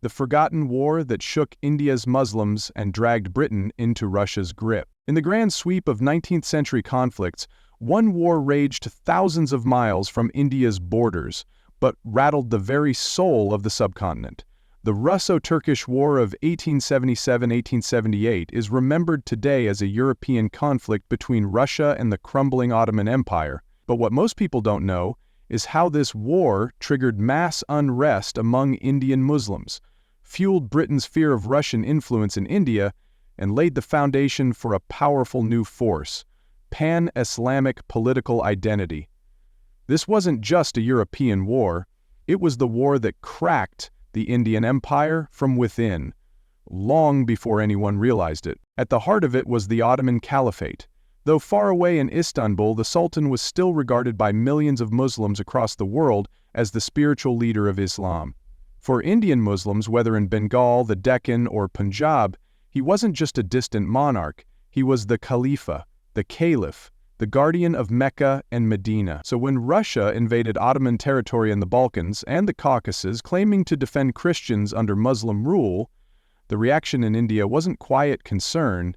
the forgotten war that shook India's Muslims and dragged Britain into Russia's grip. In the grand sweep of 19th-century conflicts, one war raged thousands of miles from India's borders, but rattled the very soul of the subcontinent. The Russo-Turkish War of 1877-1878 is remembered today as a European conflict between Russia and the crumbling Ottoman Empire. But what most people don't know is how this war triggered mass unrest among Indian Muslims, fueled Britain's fear of Russian influence in India, and laid the foundation for a powerful new force: pan-Islamic political identity. This wasn't just a European war, it was the war that cracked the Indian Empire from within, long before anyone realized it. At the heart of it was the Ottoman Caliphate. Though far away in Istanbul, the Sultan was still regarded by millions of Muslims across the world as the spiritual leader of Islam. For Indian Muslims, whether in Bengal, the Deccan, or Punjab, he wasn't just a distant monarch, he was the Khalifa, the Caliph, the guardian of Mecca and Medina. So when Russia invaded Ottoman territory in the Balkans and the Caucasus, claiming to defend Christians under Muslim rule, the reaction in India wasn't quiet concern,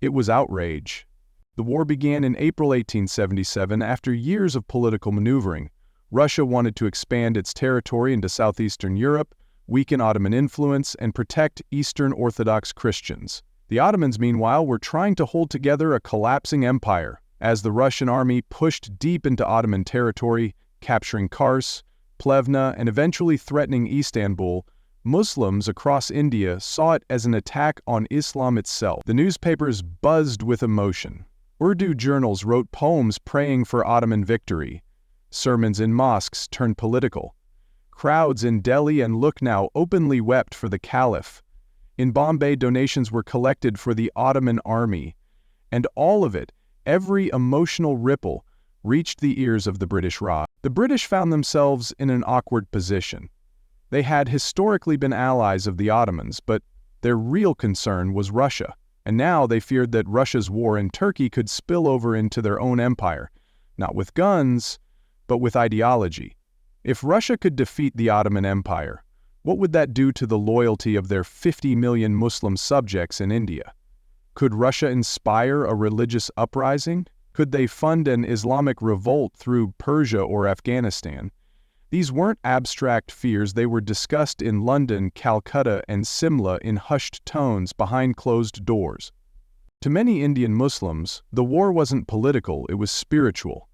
it was outrage. The war began in April 1877 after years of political maneuvering. Russia wanted to expand its territory into southeastern Europe, weaken Ottoman influence, and protect Eastern Orthodox Christians. The Ottomans, meanwhile, were trying to hold together a collapsing empire. As the Russian army pushed deep into Ottoman territory, capturing Kars, Plevna, and eventually threatening Istanbul, Muslims across India saw it as an attack on Islam itself. The newspapers buzzed with emotion. Urdu journals wrote poems praying for Ottoman victory. Sermons in mosques turned political. Crowds in Delhi and Lucknow openly wept for the Caliph. In Bombay, donations were collected for the Ottoman army. And all of it, every emotional ripple, reached the ears of the British Raj. The British found themselves in an awkward position. They had historically been allies of the Ottomans, but their real concern was Russia. And now they feared that Russia's war in Turkey could spill over into their own empire, not with guns, but with ideology. If Russia could defeat the Ottoman Empire, what would that do to the loyalty of their 50 million Muslim subjects in India? Could Russia inspire a religious uprising? Could they fund an Islamic revolt through Persia or Afghanistan? These weren't abstract fears, they were discussed in London, Calcutta, and Simla in hushed tones behind closed doors. To many Indian Muslims, the war wasn't political, it was spiritual.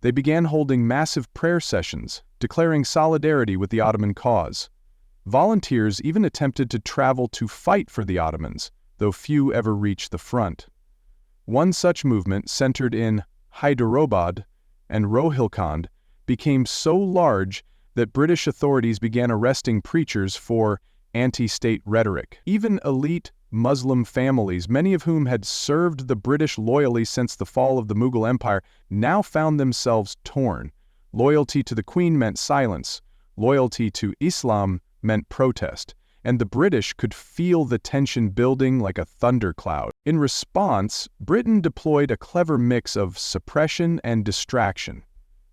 They began holding massive prayer sessions, declaring solidarity with the Ottoman cause. Volunteers even attempted to travel to fight for the Ottomans, though few ever reached the front. One such movement, centered in Hyderabad and Rohilkhand, became so large that British authorities began arresting preachers for anti-state rhetoric. Even elite Muslim families, many of whom had served the British loyally since the fall of the Mughal Empire, now found themselves torn. Loyalty to the Queen meant silence, loyalty to Islam meant protest, and the British could feel the tension building like a thundercloud. In response, Britain deployed a clever mix of suppression and distraction.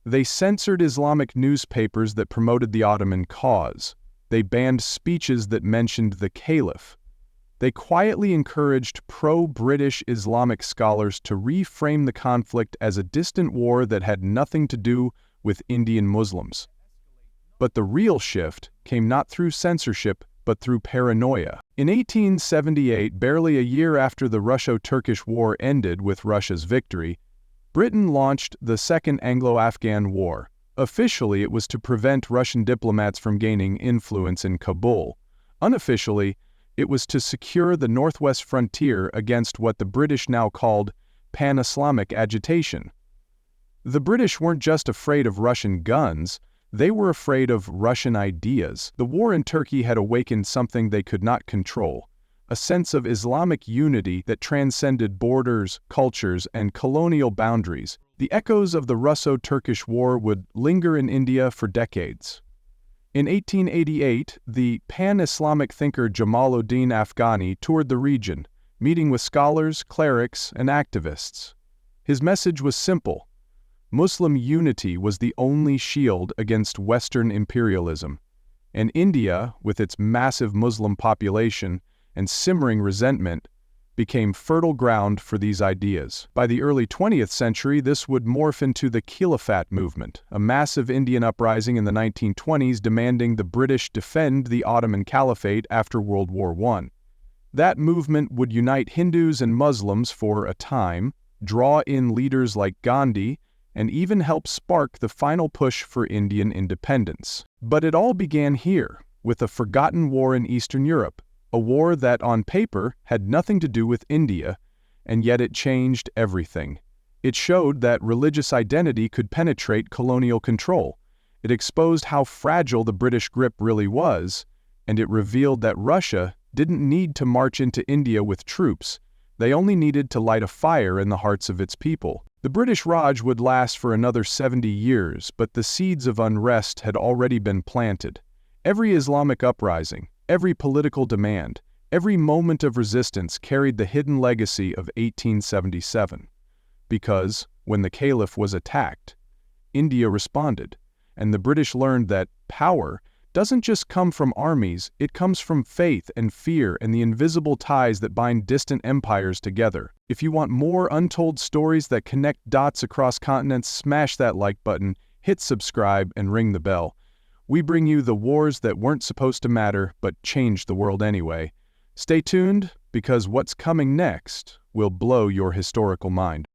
They censored Islamic newspapers that promoted the Ottoman cause. They banned speeches that mentioned the Caliph. They quietly encouraged pro-British Islamic scholars to reframe the conflict as a distant war that had nothing to do with Indian Muslims. But the real shift came not through censorship, but through paranoia. In 1878, barely a year after the Russo-Turkish War ended with Russia's victory, Britain launched the Second Anglo-Afghan War. Officially, it was to prevent Russian diplomats from gaining influence in Kabul. Unofficially, it was to secure the northwest frontier against what the British now called pan-Islamic agitation. The British weren't just afraid of Russian guns, they were afraid of Russian ideas. The war in Turkey had awakened something they could not control: a sense of Islamic unity that transcended borders, cultures, and colonial boundaries. The echoes of the Russo-Turkish War would linger in India for decades. In 1888, the pan-Islamic thinker Jamaluddin Afghani toured the region, meeting with scholars, clerics, and activists. His message was simple: Muslim unity was the only shield against Western imperialism. And India, with its massive Muslim population and simmering resentment, became fertile ground for these ideas. By the early 20th century, this would morph into the Caliphate movement, a massive Indian uprising in the 1920s demanding the British defend the Ottoman Caliphate after World War I. That movement would unite Hindus and Muslims for a time, draw in leaders like Gandhi, and even help spark the final push for Indian independence. But it all began here, with a forgotten war in Eastern Europe, a war that on paper had nothing to do with India, and yet it changed everything. It showed that religious identity could penetrate colonial control. It exposed how fragile the British grip really was, and it revealed that Russia didn't need to march into India with troops. They only needed to light a fire in the hearts of its people. The British Raj would last for another 70 years, but the seeds of unrest had already been planted. Every Islamic uprising, every political demand, every moment of resistance carried the hidden legacy of 1877. Because, when the Caliph was attacked, India responded, and the British learned that power doesn't just come from armies, it comes from faith and fear and the invisible ties that bind distant empires together. If you want more untold stories that connect dots across continents, smash that like button, hit subscribe, and ring the bell. We bring you the wars that weren't supposed to matter but changed the world anyway. Stay tuned, because what's coming next will blow your historical mind.